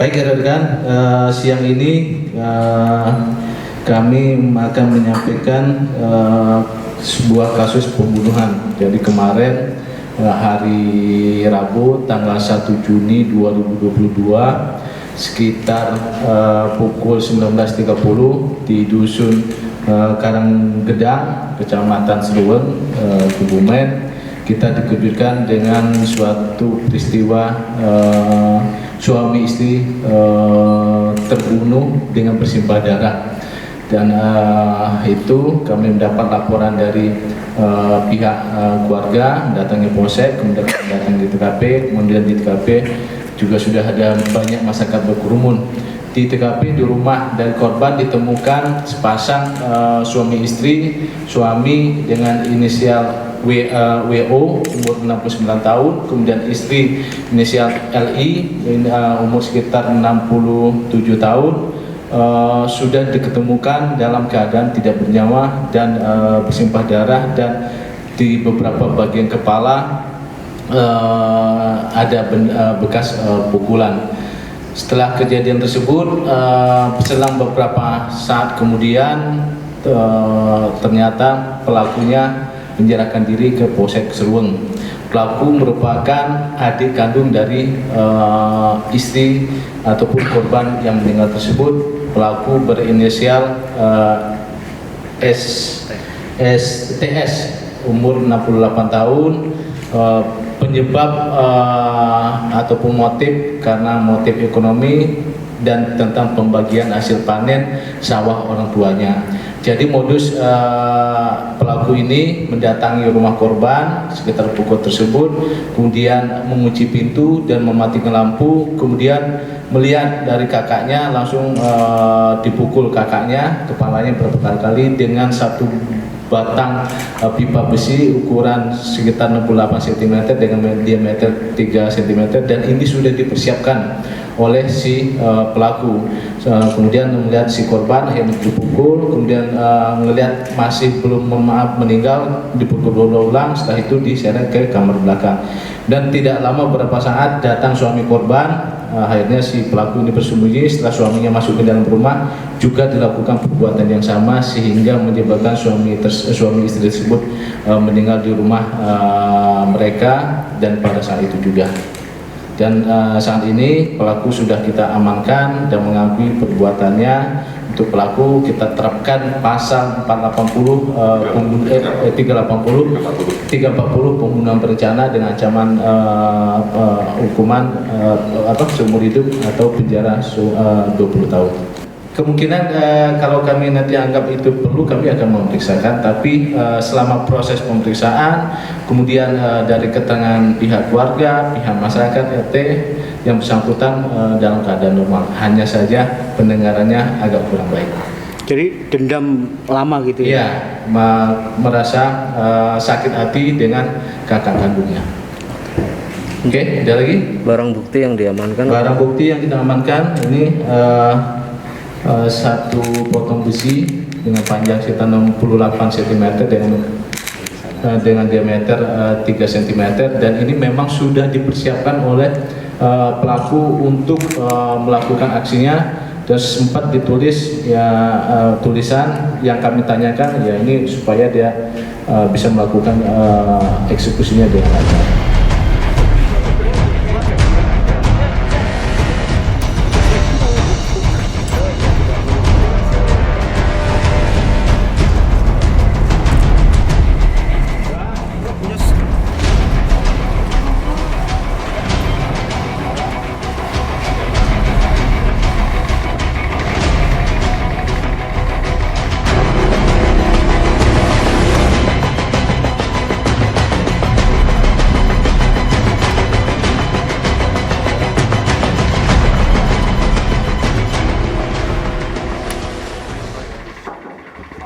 Baik rekan-rekan, siang ini kami akan menyampaikan sebuah kasus pembunuhan. Jadi kemarin hari Rabu tanggal 1 Juni 2022 sekitar pukul 19.30 di dusun Karanggedang, Kecamatan Seruweng, Kebumen, kita dikejutkan dengan suatu peristiwa suami istri terbunuh dengan bersimbah darah. Dan itu kami mendapat laporan dari pihak keluarga, mendatangi polsek, kemudian mendatangi TKP, kemudian di TKP juga sudah ada banyak masyarakat berkerumun. Di TKP di rumah dari korban ditemukan sepasang suami istri, suami dengan inisial WO umur 69 tahun, kemudian istri inisial LI umur sekitar 67 tahun. Sudah diketemukan dalam keadaan tidak bernyawa dan bersimbah darah, dan di beberapa bagian kepala ada bekas pukulan. Setelah kejadian tersebut, selang beberapa saat kemudian ternyata pelakunya menyerahkan diri ke Polsek Seruweng. Pelaku merupakan adik kandung dari istri ataupun korban yang meninggal tersebut. Pelaku berinisial STS umur 68 tahun. Penyebab ataupun motif karena motif ekonomi dan tentang pembagian hasil panen sawah orang tuanya. Jadi modus pelaku ini mendatangi rumah korban sekitar pukul tersebut, kemudian mengunci pintu dan mematikan lampu, kemudian melihat dari kakaknya, langsung dipukul kakaknya, kepalanya berkali-kali dengan satu batang pipa besi ukuran sekitar 68 cm dengan diameter 3 cm, dan ini sudah dipersiapkan oleh si pelaku. Kemudian melihat si korban yang dipukul, kemudian melihat masih belum meninggal, dipukul ulang. Setelah itu diseret ke kamar belakang, dan tidak lama beberapa saat datang suami korban. Akhirnya si pelaku ini bersembunyi. Setelah suaminya masuk ke dalam rumah, juga dilakukan perbuatan yang sama sehingga menyebabkan suami istri tersebut meninggal di rumah mereka dan pada saat itu juga. Dan saat ini pelaku sudah kita amankan dan mengakui perbuatannya. Untuk pelaku kita terapkan pasal 380 pembunuhan berencana dengan ancaman hukuman seumur hidup atau penjara 20 tahun. Kemungkinan kalau kami nanti anggap itu perlu, kami akan memeriksakan, tapi selama proses pemeriksaan, kemudian dari keterangan pihak keluarga, pihak masyarakat RT yang bersangkutan dalam keadaan normal, hanya saja pendengarannya agak kurang baik. Jadi dendam lama gitu ya? Iya, merasa sakit hati dengan kakak kandungnya. Oke, ada lagi? Barang bukti yang diamankan? Barang bukti yang kita amankan ini satu potong besi dengan panjang sekitar 68 cm dengan diameter 3 cm, dan ini memang sudah dipersiapkan oleh pelaku untuk melakukan aksinya. Dan sempat ditulis ya tulisan yang kami tanyakan ya ini supaya dia bisa melakukan eksekusinya dengan lancar.